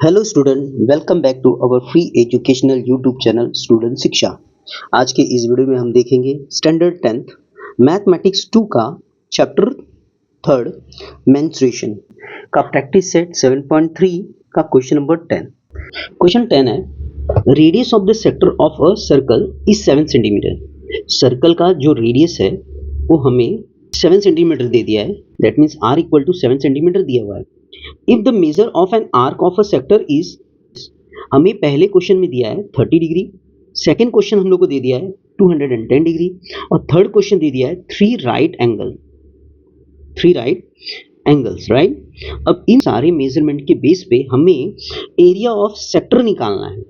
Hello student, welcome back to our free educational YouTube channel student Shiksha. आज के इस video में हम देखेंगे स्टैंडर्ड 10th मैथमेटिक्स 2 का चैप्टर 3 मेंस्ट्रुएशन का प्रैक्टिस सेट 7.3 का क्वेश्चन नंबर 10। क्वेश्चन 10 है, radius of the sector of a circle is 7 centimetre. Circle का जो रेडियस है वो हमें 7 सेंटीमीटर दे दिया है, that means r equal to 7 centimetre दिया हुआ है। If the measure of an arc of a sector is, हमें पहले क्वेश्चन में दिया है 30 डिग्री, सेकेंड क्वेश्चन हम लोग को दे दिया है 210 डिग्री और थर्ड क्वेश्चन दे दिया है 3 राइट एंगल्स, राइट। अब इन सारे मेजरमेंट के बेस पे हमें एरिया ऑफ सेक्टर निकालना है,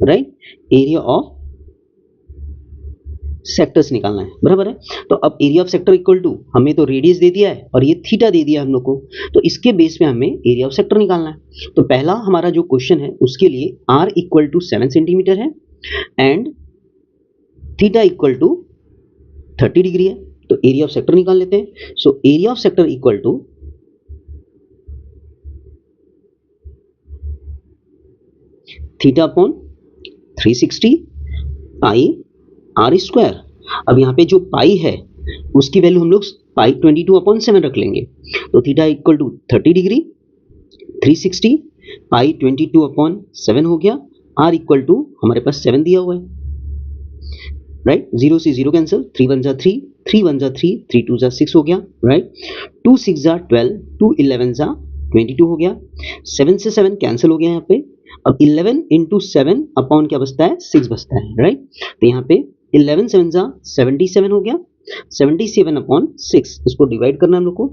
राइट। एरिया ऑफ सेक्टर्स निकालना है, बराबर है। तो अब area of sector equal to, हमें तो रेडियस दे दिया है और ये थीटा दे दिया हम लोग को, तो इसके बेस पे हमें एरिया ऑफ सेक्टर निकालना है। तो पहला हमारा जो क्वेश्चन है उसके लिए r इक्वल टू 7 सेंटीमीटर है and theta equal to 30 degree है, तो एरिया ऑफ सेक्टर निकाल लेते हैं। So area of sector equal to theta upon 360 pi r square. अब यहाँ पे जो पाई है उसकी वैल्यू हम लोग पाई 22/7 रख लेंगे, तो थीटा इक्वल टू 30 डिग्री 360 पाई 22/7 हो गया। आर इक्वल टू हमारे पास 7 दिया हुआ है, राइट। 0 से 0 कैंसिल, 3 1 जा 3, 3 1 जा 3, 3 2 जा 6 हो गया, राइट। 2 6 जा 12, 2 11 जा 22 हो गया। 7 से 7 कैंसिल हो गया यहाँ पे। अब 11 इंटू 7 अपॉन क्या बचता है, 6 बचता है, राइट। तो यहाँ पे 11 7 जा 77 हो गया, 77 अपॉन 6, इसको डिवाइड करना हम लोग को।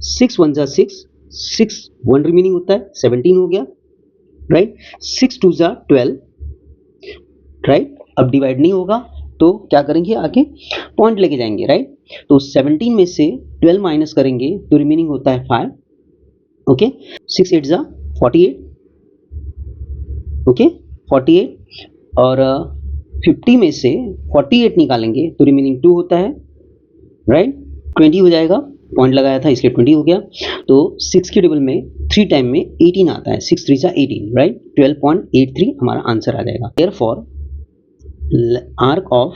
6 1 जा 6, 6 1 रिमेनिंग होता है, 17 हो गया, राइट। 6 2 जा 12, राइट। अब डिवाइड नहीं होगा तो क्या करेंगे, आगे पॉइंट लेके जाएंगे, राइट। तो 17 में से 12 माइनस करेंगे तो रिमेनिंग होता है 5, ओके। 6 8 जा 48, ओके 48, और 50 में से 48 निकालेंगे तो रिमेनिंग 2 होता है, राइट। 20 हो जाएगा, पॉइंट लगाया था इसलिए 20 हो गया। तो 6 के टेबल में 3 टाइम में 18 आता है, 6 3 18, राइट। 12.83 हमारा आंसर आ जाएगा। Therefore arc of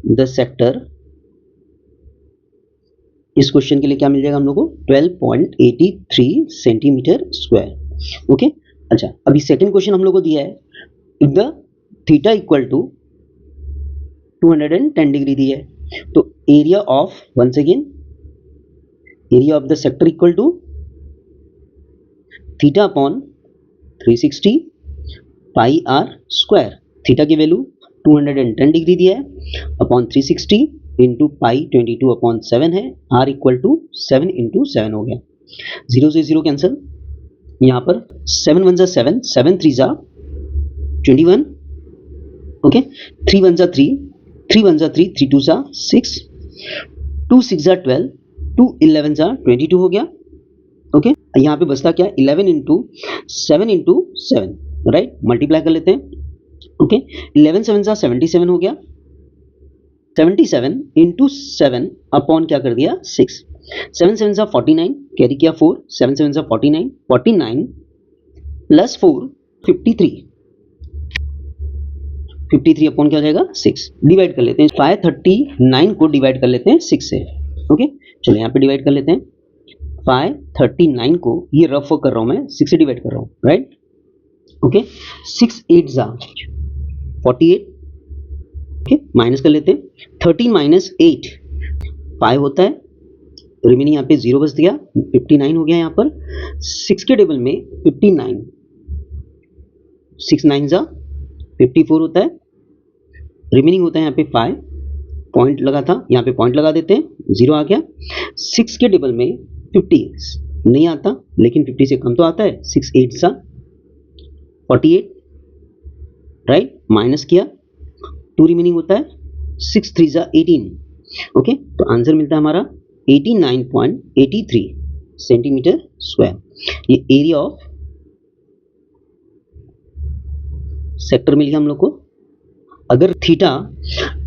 the sector, इस क्वेश्चन के लिए क्या मिल जाएगा हम लोग को, 12.83 सेंटीमीटर स्क्वायर, ओके। अच्छा, अभी सेकंड क्वेश्चन हम लोग को दिया है, if the theta equal to 210 degree दी है, तो area of, once again area of the sector equal to theta upon 360 pi r square. Theta की वैल्यू 210 डिग्री दिया है अपॉन 360 इंटू पाई 22/7 है, आर इक्वल टू 7 इंटू 7 हो गया। 0 से 0 कैंसिल, यहाँ पर 7 1 जा 7, 7 3 जा 21, ओके। 3 1 जा 3, 3 1 जा 3, 3 2 जा 6, 2 6 जा 12, 2 11 जा 22 हो गया, ओके। यहाँ पे बचता क्या, 11 इंटू 7 इंटू 7, राइट। मल्टीप्लाई कर लेते हैं, ओके। 11 7 जा 77 हो गया, 77 इंटू 7 अपॉन क्या कर दिया 6, 7 7 जा 49, कैरी किया 4, 7 7 जा 49, 49 प्लस 4 53 अपॉन क्या हो जाएगा 6। डिवाइड कर लेते हैं, 539 को डिवाइड कर लेते हैं 6 से, ओके। चलो यहाँ पे डिवाइड कर लेते हैं, 539 को, ये रफ कर रहा हूँ मैं, 6 से डिवाइड कर रहा हूँ, राइट, ओके। 6 8 जा 48, ओके। माइनस कर लेते हैं, 13 माइनस 8 5 होता है, रिमेनिंग यहाँ पे 0 बच गया, 59 हो गया यहाँ पर। 6 के टेबल में 59, 6 9 जा 54 होता है, रिमेनिंग होता है यहाँ पे 5, पॉइंट लगा था, यहाँ पे पॉइंट लगा देते हैं, 0 आ गया। 6 के टेबल में 50 नहीं आता, लेकिन 50 से कम तो आता है, 6 8 जा 48, राइट। माइनस किया, 2 रिमेनिंग होता है, 6 3 जा 18, ओके। तो आंसर मिलता है हमारा 89.83 सेंटीमीटर स्क्वायर। ये एरिया ऑफ सेक्टर मिल गया हम लोग को। अगर थीटा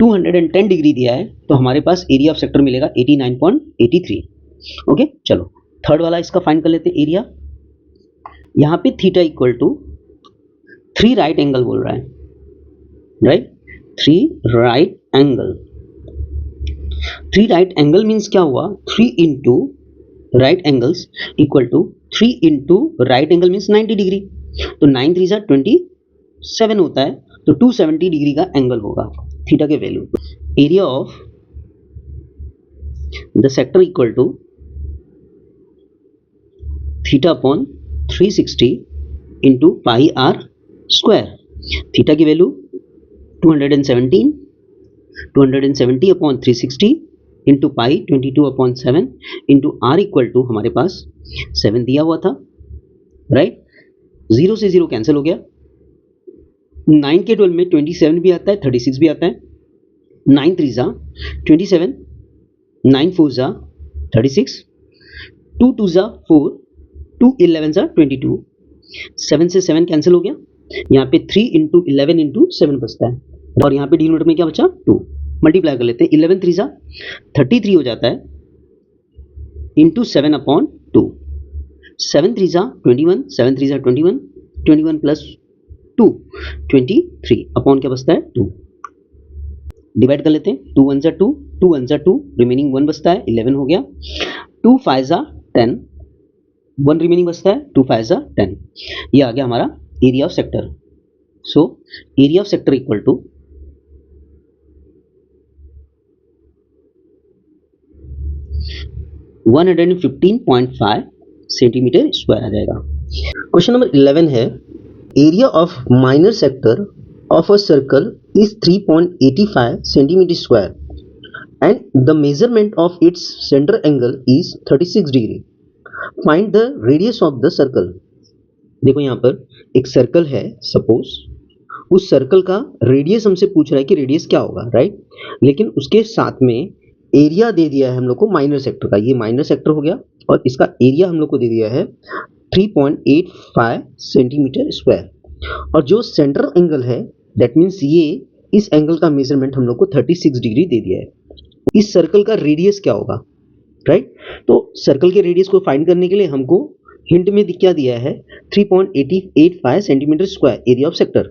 210 डिग्री दिया है तो हमारे पास एरिया ऑफ सेक्टर मिलेगा 89.83, ओके। चलो थर्ड वाला इसका फाइंड कर लेते हैं, एरिया। यहाँ पे theta equal to 3 right angle बोल रहा है, right, 3 right angle. 3 right angle means क्या हुआ, 3 into right angles equal to 3 into right angle means 90 degree, तो 9 3 27 होता है, तो 270 डिग्री का एंगल होगा थीटा के value. Area of the sector equal to theta upon 360 into pi r square. Theta की value 270 upon 360 into pi 22 upon 7 into r equal to हमारे पास 7 दिया हुआ था, राइट। 0 से 0 कैंसिल हो गया, 9 के 12 में 27 भी आता है, 36 भी आता है। 9 3 जा 27, 9 4 जा 36, 2 2 जा 4, 2 11 जा 22, 7 से 7 कैंसिल हो गया, यहाँ पे 3 इंटू 11 इंटू 7 बचता है, और यहाँ पे डिनोमिनेटर में क्या बचा 2, मल्टीप्लाई कर लेते हैं। 11 3 जा 33 हो जाता है इंटू 7 अपॉन 2, 7 3 जा 21, 7 3 जा 21, 21 प्लस 2 23 अपॉन क्या बचता है 2, डिवाइड कर लेते हैं। 2 1 जा 2, 2 1 जा 2, रिमेनिंग 1 बचता है, 11 हो गया। 2 5 जा 10, 1 रिमेनिंग बचता है, 2 5 जा 10। ये आ गया हमारा area of sector. So area of sector equal to 115.5 centimetre square आ जाएगा। क्वेश्चन नंबर 11 है, area of minor sector of a circle is 3.85 centimetre square and the measurement of its centre angle is 36 degree. Find the radius of the circle. देखो यहाँ पर एक circle है, suppose उस circle का रेडियस हमसे पूछ रहा है कि रेडियस क्या होगा, राइट। लेकिन उसके साथ में एरिया दे दिया है हम लोग को माइनर सेक्टर का, ये माइनर सेक्टर हो गया, और इसका एरिया हम लोग को दे दिया है 3.85 सेंटीमीटर स्क्वायर, और जो सेंटर एंगल है दैट मीन्स ये इस एंगल का मेजरमेंट हम लोग को 36 डिग्री दे दिया है। इस सर्कल का रेडियस क्या होगा, राइट। तो सर्कल के रेडियस को फाइंड करने के लिए हमको हिंट में क्या दिया है 3.85 centimetre square area of sector.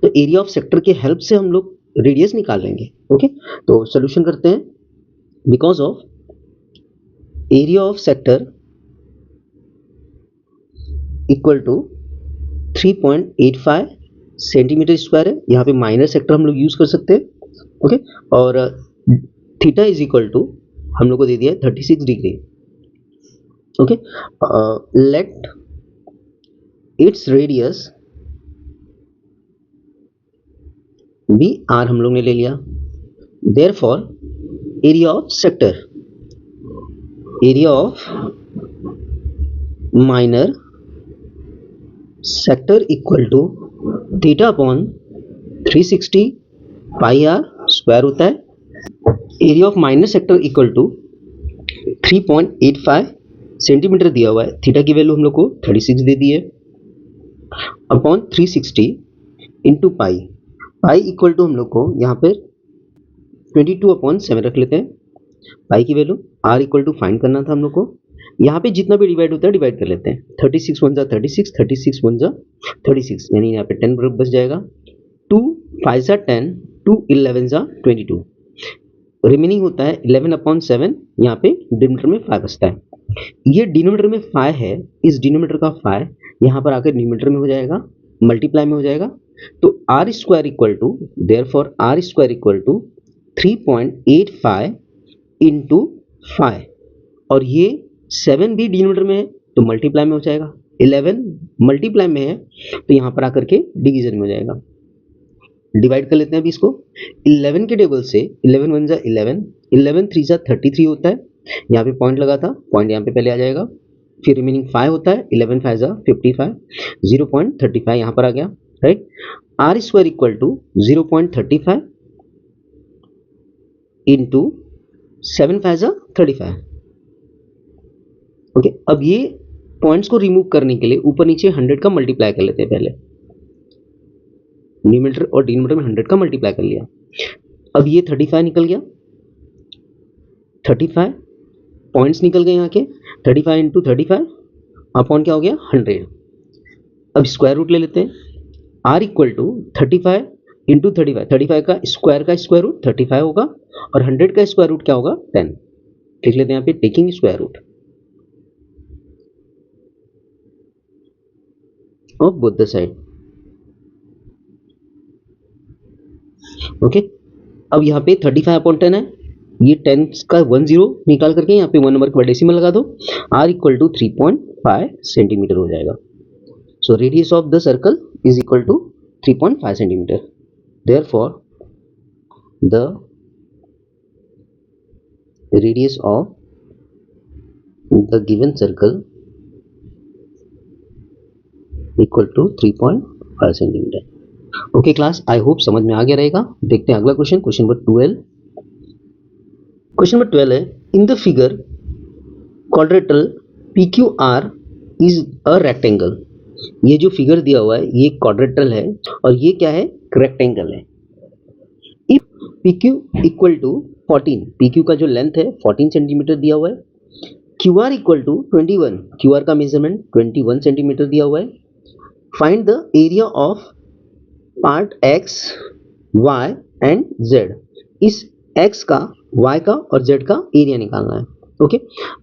तो एरिया ऑफ सेक्टर के हेल्प से हम लोग रेडियस निकाल लेंगे, ओके। तो सॉल्यूशन करते हैं। Because of area of sector equal to 3.85 centimetre square है, यहाँ पे माइनर सेक्टर हम लोग यूज कर सकते हैं, ओके। और थीटा इज इक्वल टू हम लोग को दे दिया है 36 degree, okay. Let its radius be r हम लोग ने ले लिया। Therefore area of sector, area of minor sector equal to theta upon 360 pi r square होता है। Area of minor sector equal to 3.85 centimetre दिया हुआ है, थीटा की वैल्यू हम लोग को 36 दे दी है, upon 360 into pi, pi equal to हम लोग को यहाँ पर 22 अपॉन 7 रख लेते हैं। पाई की value r equal to find करना था हम लोग को, यहाँ पे जितना भी डिवाइड होता है डिवाइड कर लेते हैं। 36 1 जा 36, 36 1 जा 36, यानी यहाँ पे 10 बच जाएगा। 2 5 जा 10, 2 11 जा 22, रिमेनिंग होता है 11 अपॉन 7, यहाँ पे डिनोमिनेटर में 5 बचता है। ये डिनोमिनेटर में 5 है, इस डिनोमिनेटर का 5 यहाँ पर आकर न्यूमिनेटर में हो जाएगा, मल्टीप्लाई में हो जाएगा। तो r square equal to, therefore r square equal to 3.85 into 5, और ये 7 भी डिनोमिनेटर में है तो मल्टीप्लाई में हो जाएगा, 11 मल्टीप्लाई में है तो यहाँ पर आकर के डिवीजन में हो जाएगा। डिवाइड कर लेते हैं अभी इसको। 11 के टेबल से 11 1 जा 11, 11 3 जा 33 होता है, यहाँ पे पॉइंट लगा था, पॉइंट यहाँ पे पहले आ जाएगा। फिर रिमेनिंग 5 होता है, 11 5 जा 55, 0.35 यहाँ पर आ गया, right. R square equal to 0.35 into 7 5 जा 35, ओके। अब ये पॉइंट्स को रिमूव करने के लिए ऊपर नीचे 100 का मल्टीप्लाई कर लेते हैं पहले, न्यूमिनेटर और डिनोमिनेटर में 100 का मल्टीप्लाई कर लिया। अब ये 35 निकल गया, 35 पॉइंट्स निकल गए यहाँ के, 35 इंटू 35 अपॉन क्या हो गया 100। अब स्क्वायर रूट ले लेते हैं। r इक्वल टू 35 इंटू 35, 35 का स्क्वायर रूट 35 होगा और 100 का स्क्वायर रूट क्या होगा 10। लिख लेते हैं यहाँ पे taking square root of both the side. Okay, अब यहाँ पे 35 अपॉन 10 है, ये 10 का 10 निकाल करके यहाँ पे 1 नंबर के बाद डेसिमल लगा दो, r इक्वल टू 3.5 सेंटीमीटर हो जाएगा। So radius of the circle is equal to 3.5 centimetre. Therefore the radius of the given circle equal to 3.5 centimetre. Okay class, I hope समझ में आ गया रहेगा। देखते हैं अगला question, question number 12। Question number 12 है, in the figure quadrilateral PQR is a rectangle. ये जो फिगर दिया हुआ है ये क्वाड्रेटल है और ये क्या है, रेक्टेंगल है। If PQ equal to 14, PQ का जो लेंथ है 14 सेंटीमीटर दिया हुआ है, QR इक्वल टू 21, QR का मेजरमेंट 21 सेंटीमीटर दिया हुआ है। Find the area of part X, Y and Z। इस X का, Y का और Z का एरिया निकालना है। ओके,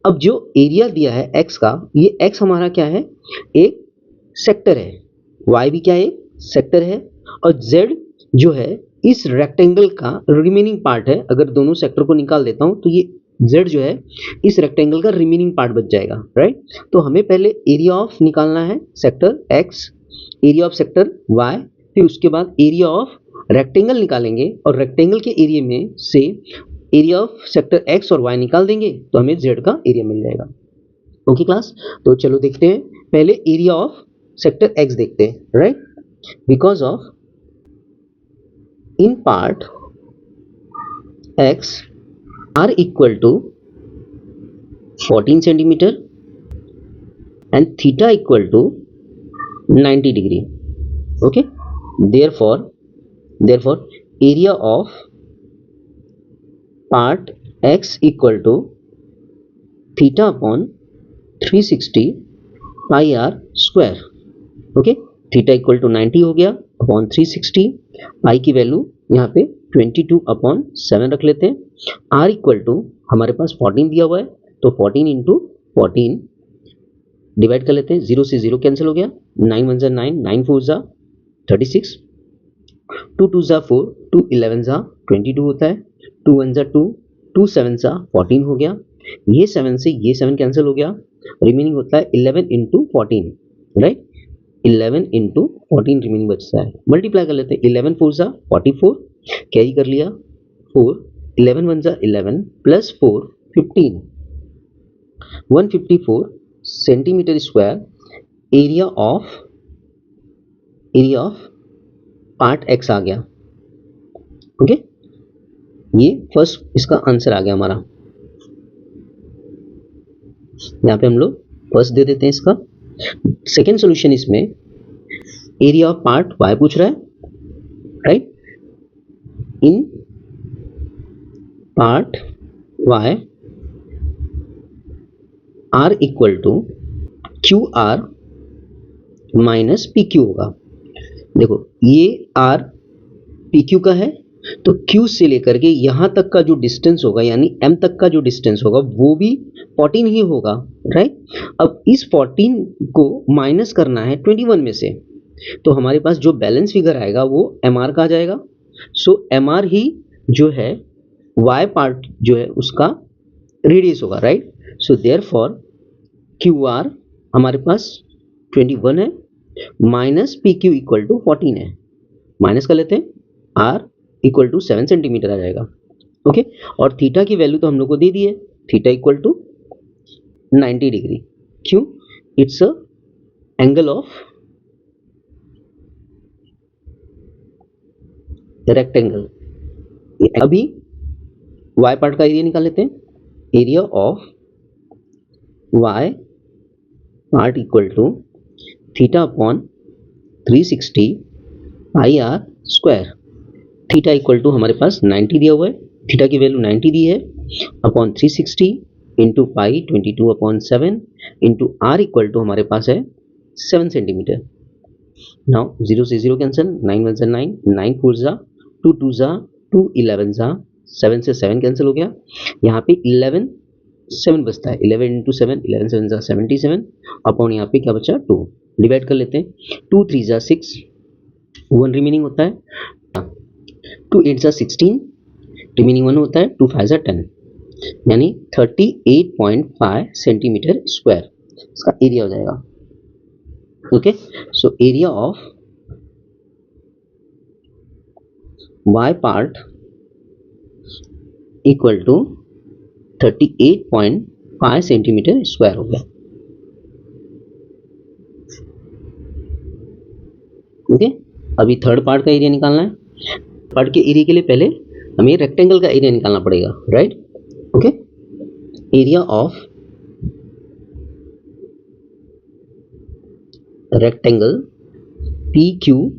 अब जो एरिया दिया है X का, ये X हमारा क्या है, एक सेक्टर है, Y भी क्या है, एक सेक्टर है, और Z जो है इस रेक्टेंगल का रिमेनिंग पार्ट है। अगर दोनों सेक्टर को निकाल देता हूं तो ये Z जो है इस रेक्टेंगल का रिमेनिंग पार्ट बच जाएगा, राइट। तो हमें पहले एरिया ऑफ निकालना है sector X, area of sector Y, फिर उसके बाद एरिया ऑफ रेक्टेंगल निकालेंगे और रेक्टेंगल के एरिया में से एरिया ऑफ सेक्टर X और Y निकाल देंगे तो हमें Z का एरिया मिल जाएगा। ओके क्लास, तो चलो देखते हैं, पहले एरिया ऑफ सेक्टर X देखते हैं, right. Because of in part X R equal to 14 centimetre and theta equal to 90 degree. Okay, therefore area of part X equal to theta upon 360 pi r square। Okay, theta equal to 90 हो गया upon 360, पाई की value यहाँ पे 22 upon 7 रख लेते हैं। r equal to हमारे पास 14 दिया हुआ है तो 14 इंटू 14 डिवाइड कर लेते हैं, 0 से 0 कैंसिल हो गया, 9 1 जा 9, 9 4 जा 36, 2 2 जा 4, 2 11 जा 22 होता है, 2 1 जा 2, 2 7 जा 14 हो गया, ये 7 से ये 7 कैंसिल हो गया, रिमेनिंग होता है 11 इंटू 14, राइट। 11 इंटू 14 रिमेनिंग बचता है, मल्टीप्लाई कर लेते हैं, 11 4 जा 44, कैरी कर लिया 4, 11 1 जा 11 plus 4 15, 154 centimetre square area of part X आ गया। ओके, ये फर्स्ट इसका आंसर आ गया हमारा। यहाँ पे हम लोग फर्स्ट दे देते हैं इसका। सेकेंड सॉल्यूशन इसमें एरिया ऑफ पार्ट Y पूछ रहा है, right. In part Y R equal to QR minus PQ होगा। देखो ये R PQ का है तो Q से लेकर के यहाँ तक का जो डिस्टेंस होगा यानी M तक का जो डिस्टेंस होगा वो भी 14 ही होगा, राइट। अब इस 14 को माइनस करना है 21 में से, तो हमारे पास जो बैलेंस फिगर आएगा वो MR का आ जाएगा। सो MR ही जो है Y पार्ट जो है उसका रेडियस होगा, राइट। सो देयरफॉर QR हमारे पास 21 है माइनस PQ इक्वल टू 14 है, माइनस कर लेते हैं, R इक्वल टू 7 सेंटीमीटर आ जाएगा। ओके, और थीटा की वैल्यू तो हम लोग को दे दी है, थीटा इक्वल टू 90 डिग्री। क्यों? Its a angle of rectangle. अभी y पार्ट का एरिया निकाल लेते हैं, area of y part equal to theta upon 360 pi r square. Theta equal to हमारे पास 90 दिया हुआ है, थीटा की वैल्यू 90 दी है upon 360 into pi 22/7 into r equal to हमारे पास है 7 सेंटीमीटर। नाउ 0 से 0 कैंसिल, 9 1 9, 9 4 जा 2 2 जा 2 11 जा 7 से 7 कैंसिल हो गया। यहाँ पे 11 7 बचता है, 11 इंटू 7, 11 7 जा 77 अपॉन यहाँ पे क्या बचा 2। डिवाइड कर लेते हैं, 2 3 जा 6, 1 रिमेनिंग होता है, 2 8 जा 16 रिमेनिंग 1 होता है, 2 5 जा 10 यानी 38.5 सेंटीमीटर स्क्वायर इसका एरिया हो जाएगा। Okay, so area of y part equal to 38.5 centimetre square हो गया। ओके, अभी थर्ड पार्ट का एरिया निकालना है। पार्ट के एरिया के लिए पहले हमें रेक्टेंगल का एरिया निकालना पड़ेगा, right. Okay, area of rectangle P Q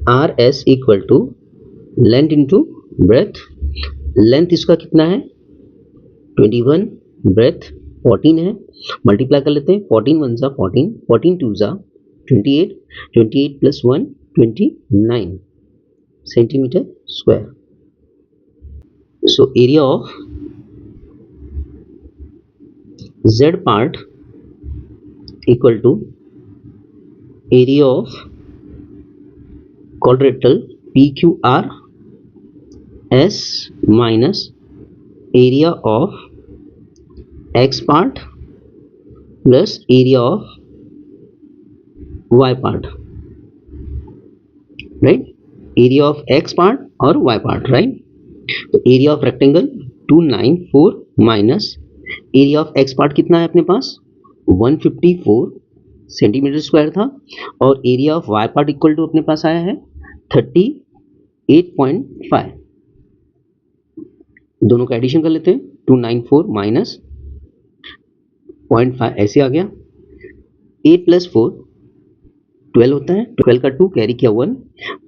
R S equal to length into breadth. Length इसका कितना है 21, ब्रेथ 14 है, मल्टीप्लाई कर लेते हैं, 14 1 जा 14, 14 2 जा 28, 28 plus 1 29 centimetre square. So area of Z part equal to area of quadrilateral PQRS minus area of X part plus area of Y part, right? Area of X part और Y part, right? तो area of rectangle 294 minus area of X part कितना है अपने पास 154 centimetre square था, और area of Y part equal to अपने पास आया है 38.5। दोनों का एडिशन कर लेते हैं, 294 माइनस 0.5 ऐसे आ गया, 8 प्लस 4 12 होता है, 12 का 2 कैरी किया 1,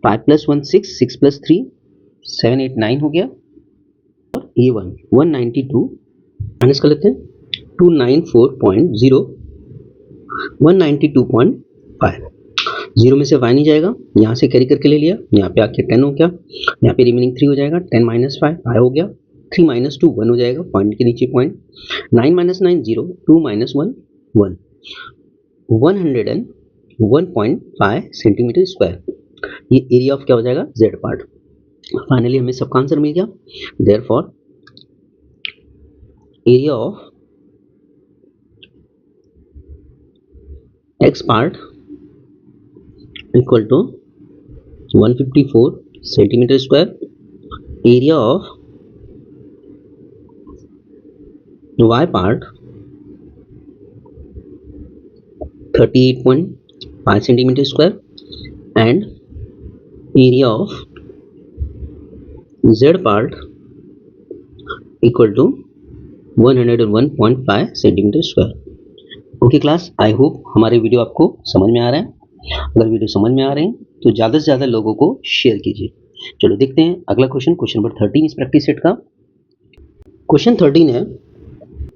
5 प्लस 1 6, 6 प्लस 3 7 8 9 हो गया, और ये 192 माइनस कर लेते हैं, 294.0 192.5, जीरो में से y नहीं जाएगा, यहाँ से कैरी करके ले लिया, यहाँ पे आके 10 हो गया, यहाँ पे रिमेनिंग 3 हो जाएगा, 10 माइनस 5 5 हो गया, 3 माइनस 2 1 हो जाएगा, पॉइंट के नीचे point, 9 minus 9 0, 2 minus 1 1, 101.5 centimetre square. ये एरिया ऑफ क्या हो जाएगा जेड पार्ट। फाइनली हमें सबका आंसर मिल गया। Therefore area of X part equal to 154 centimetre square, area of Y part 38.5 centimetre square, and area of Z part equal to 101.5 centimetre square. Okay class, I hope हमारे video आपको समझ में आ रहा है। अगर वीडियो समझ में आ रहे हैं तो ज़्यादा से ज़्यादा लोगों को शेयर कीजिए। चलो देखते हैं अगला क्वेश्चन, क्वेश्चन नंबर 13 इस प्रैक्टिस सेट का। क्वेश्चन 13 है,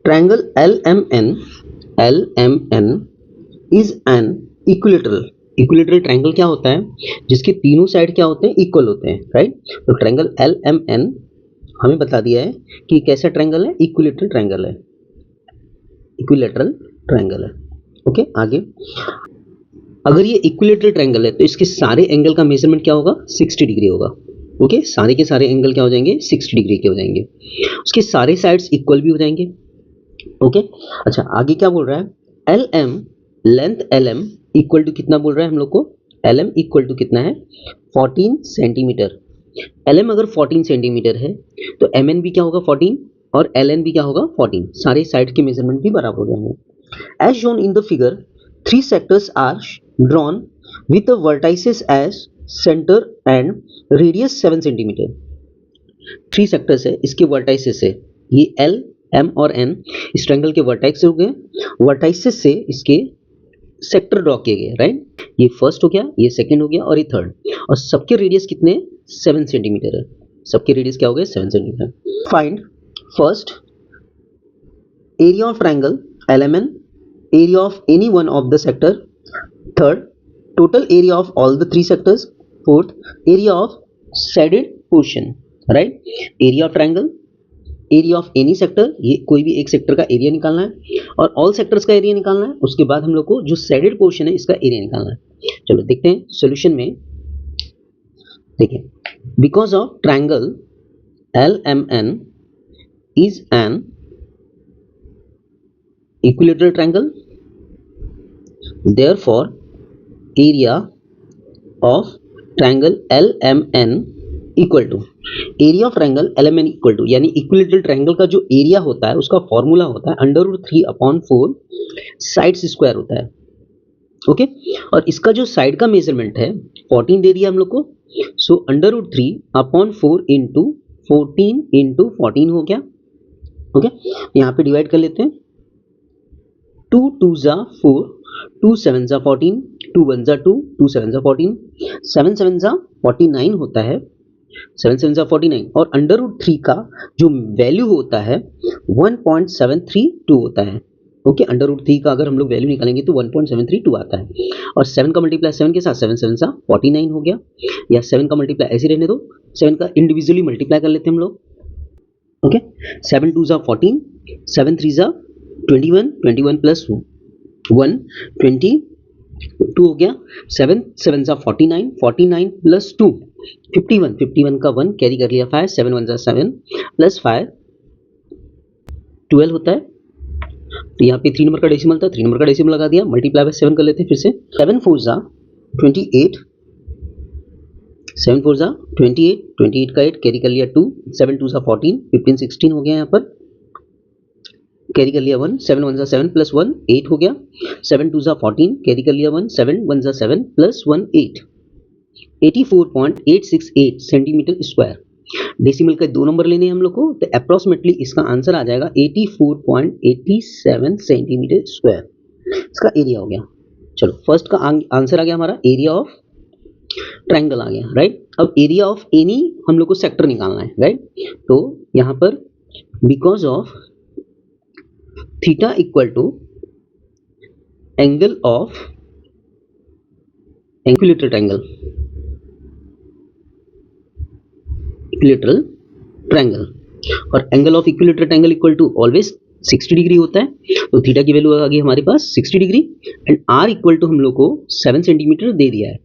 triangle LMN is an equilateral. Equilateral triangle क्या होता है, जिसके तीनों साइड क्या होते हैं इक्वल होते हैं, राइट। तो ट्रायंगल LMN हमें बता दिया है कि कैसा ट्रायंगल है, इक्विलेटरल ट्रायंगल है, इक्विलेटरल ट्रायंगल है। ओके, आगे अगर ये इक्विलेटरल ट्रायंगल है तो इसके सारे एंगल का मेजरमेंट क्या होगा 60 डिग्री होगा। ओके, सारे के सारे एंगल क्या हो जाएंगे 60 डिग्री के हो जाएंगे, उसके सारे साइड्स इक्वल भी हो जाएंगे। ओके, अच्छा आगे क्या बोल रहा है, LM length LM equal to कितना बोल रहा है हम लोग को, LM इक्वल टू कितना है 14 सेंटीमीटर। LM अगर 14 सेंटीमीटर है तो MN भी क्या होगा 14 और LN भी क्या होगा 14, सारे साइड के मेजरमेंट भी बराबर हो जाएंगे। As shown in the figure 3 sectors are drawn with the vertices as centre and radius 7 centimetre. 3 sectors है, इसके वर्टाइसेस है, ये L M और N इस ट्रायंगल के वर्टाइस हो गए, वर्टाइसेस से इसके सेक्टर ड्रॉ किए गए, राइट। ये फर्स्ट हो गया, ये सेकंड हो गया और ये थर्ड, और सबके रेडियस कितने 7 सेंटीमीटर है, सबके रेडियस क्या हो गए 7 centimetre. Find first area of triangle LMN, area of any one of the sector. Third, total area of all the three sectors. Fourth, area of shaded portion. Right? Area of triangle, area of any sector, ये कोई भी एक sector का area निकालना है और all sectors का area निकालना है. उसके बाद हम लोग को जो शेडेड पोर्शन है इसका एरिया निकालना है. चलो देखते हैं सॉल्यूशन में. देखिए, because of triangle LMN is an equilateral triangle, therefore area of triangle LMN equal to area of triangle LMN equal to, यानी इक्विलेटरल ट्रायंगल का जो एरिया होता है उसका फॉर्मूला होता है √3/4 साइड्स स्क्वायर होता है. ओके, और इसका जो साइड का मेजरमेंट है 14 दे दिया हम लोग को. सो √3/4 इंटू 14 इंटू 14 हो गया. ओके, यहाँ पे डिवाइड कर लेते हैं. 2 2 जा 4, 2 7 जा 14, 2 1 जा 2, 2 7 जा 14, 7 7 जा 49 होता है. 7 7 जा 49 और √3 का जो वैल्यू होता है 1.732 होता है. ओके, √3 का अगर हम लोग वैल्यू निकालेंगे तो 1.732 आता है. और 7 का मल्टीप्लाई 7 के साथ 7 7 जा 49 हो गया. या 7 का मल्टीप्लाई ऐसे रहने दो, 7 का इंडिविजुअली मल्टीप्लाई कर लेते हैं हम लोग. ओके, 7 2 जा 14, 7 3 जा 21, 21 प्लस 1 22 हो गया. 7 7 जा 49, 49 प्लस 2 51, 51 का 1 कैरी कर लिया 5, 7 1 जा 7 प्लस 5 12 होता है. तो यहाँ पे 3 नंबर का डेसिमल था, 3 नंबर का डेसिमल लगा दिया. मल्टीप्लाई बाय 7 कर लेते हैं फिर से. 7 4 जा 28, 7 4 जा 28, 28 का 8 कैरी कर लिया 2, 7 2 जा 14, 15 16 हो गया. यहाँ पर कैरी कर लिया 1, 7 1 जा 7 प्लस 1 8 हो गया. 7 2 जा 14 कैरी कर लिया 1, 7 1 जा 7 प्लस 1 8, 84.868 सेंटीमीटर स्क्वायर. डेसिमल के 2 नंबर लेने हैं हम लोग को, तो अप्रोक्सीमेटली इसका आंसर आ जाएगा 84.87 सेंटीमीटर स्क्वायर. इसका एरिया हो गया. चलो, फर्स्ट का आंसर आ गया हमारा, एरिया ऑफ ट्रायंगल आ गया. राइट, अब एरिया ऑफ एनी हम लोग को सेक्टर निकालना है. राइट, तो यहाँ पर because of theta equal to angle of equilateral triangle, equilateral triangle, और angle of equilateral triangle equal to always 60 degree होता है. तो थीटा की वैल्यू आ गई हमारे पास 60 degree and r equal to हम लोग को 7 सेंटीमीटर दे दिया है.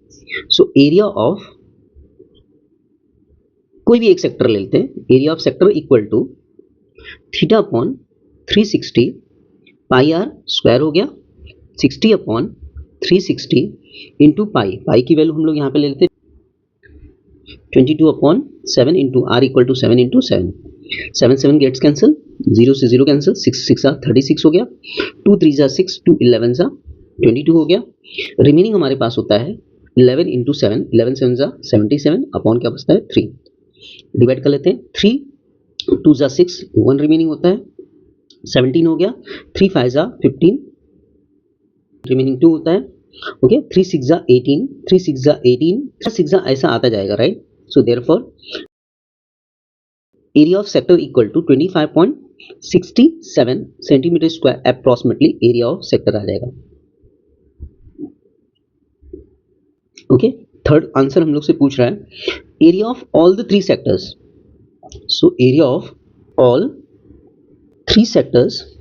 सो एरिया ऑफ कोई भी एक सेक्टर ले लेते हैं. Area of sector equal to theta upon 360 pi r square हो गया. 60 अपॉन 360 इंटू पाई, पाई की वैल्यू हम लोग यहाँ पे ले लेते हैं 22 upon 7 into r equal to 7 into 7. 7 7 gets cancel, 0 से 0 कैंसिल, 6 6 जा 36 हो गया. 2 3 जा 6, 2 11 जा 22 हो गया. रिमेनिंग हमारे पास होता है 11 इंटू 7, 11 7 जा 77 अपॉन क्या बचता है 3. डिवाइड कर लेते हैं. 3 2 जा 6, 1 रिमेनिंग होता है 17 हो गया. 3 5 जा 15, रिमेनिंग 2 होता है. ओके, 3 6 जा 18, 3 6 जा 18, 3 6 जा ऐसा आता जाएगा. Right, so therefore area of sector equal to 25.67 centimetre square approximately area of sector आ जाएगा. ओके, थर्ड आंसर हम लोग से पूछ रहा है area of all the 3 sectors. So area of all 3 sectors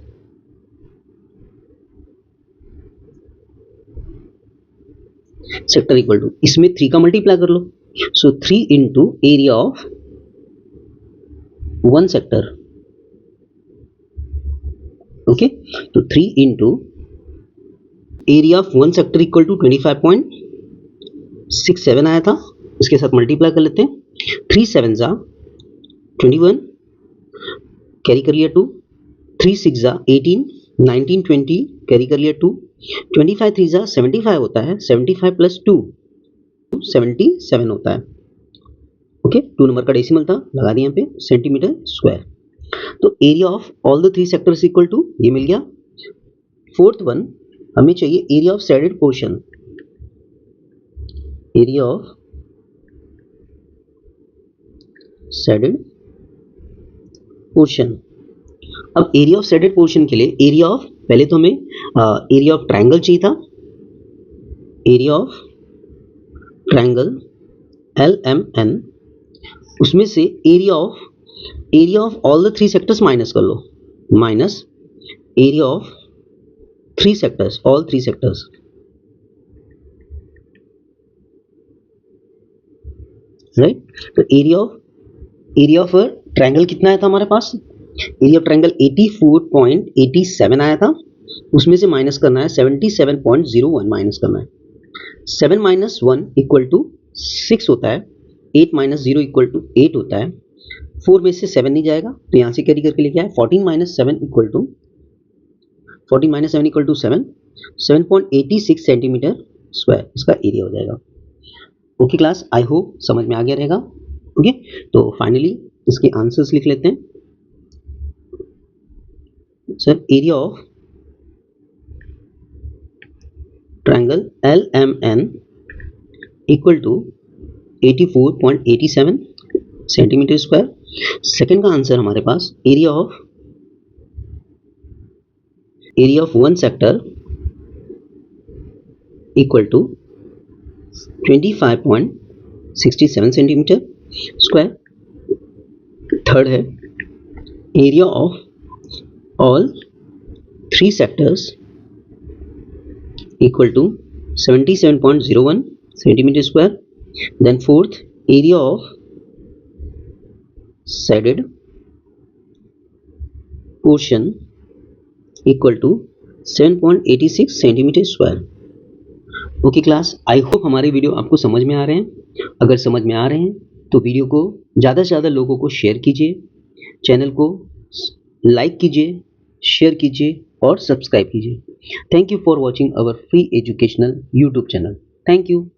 sector equal to, इसमें 3 का मल्टीप्लाई कर लो. So 3 into area of 1 sector. Okay, तो 3 into area of 1 sector equal to 25.67 आया था. इसके साथ मल्टीप्लाई कर लेते हैं. 3 7 जा 21 कैरी कर लिया 2, 3 6 जा 18, 19 20 कैरी कर लिया 2, 25 3 जा 75 होता है, 75 प्लस 2 77 होता है. ओके, 2 नंबर का डेसिमल था, लगा दिया यहाँ पे सेंटीमीटर स्क्वायर. तो area of all the 3 sectors equal to ये मिल गया. फोर्थ वन हमें चाहिए area of shaded portion. Area of shaded portion. अब एरिया ऑफ शेडेड पोर्शन के लिए एरिया ऑफ, पहले तो हमें एरिया ऑफ ट्रायंगल चाहिए था, एरिया ऑफ ट्रायंगल LMN, उसमें से area of all the 3 sectors minus कर लो, minus area of 3 sectors, all 3 sectors, right. तो एरिया ऑफ ट्रायंगल कितना आया था हमारे पास, एरिया ऑफ ट्रायंगल 84.87 आया था, उसमें से माइनस करना है 77.01 माइनस करना है। 7 माइनस 1 इक्वल टू 6 होता है, 8 माइनस 0 इक्वल टू 8 होता है, 4 में से 7 नहीं जाएगा तो यहाँ से कैरी करके लेके आए, 14 minus 7 equal to 7, 7.86 centimetre square इसका एरिया हो जाएगा। ओके क्लास, आई होप समझ में आ गया रहेगा। ओके, तो फाइनली इसके आंसर्स लिख लेते हैं। Sir, area of triangle LMN equal to 84.87 centimetre square. Second का आंसर हमारे पास area of one sector equal to 25.67 centimetre square. Third है area of all 3 sectors equal to 77.01 centimetre square. Then fourth, area of shaded portion equal to 7.86 centimetre square. Okay class, I hope हमारे video आपको समझ में आ रहे हैं। अगर समझ में आ रहे हैं तो वीडियो को ज़्यादा से ज़्यादा लोगों को शेयर कीजिए, चैनल को लाइक कीजिए, शेयर कीजिए और सब्सक्राइब कीजिए। Thank you for watching our free educational YouTube channel. Thank you.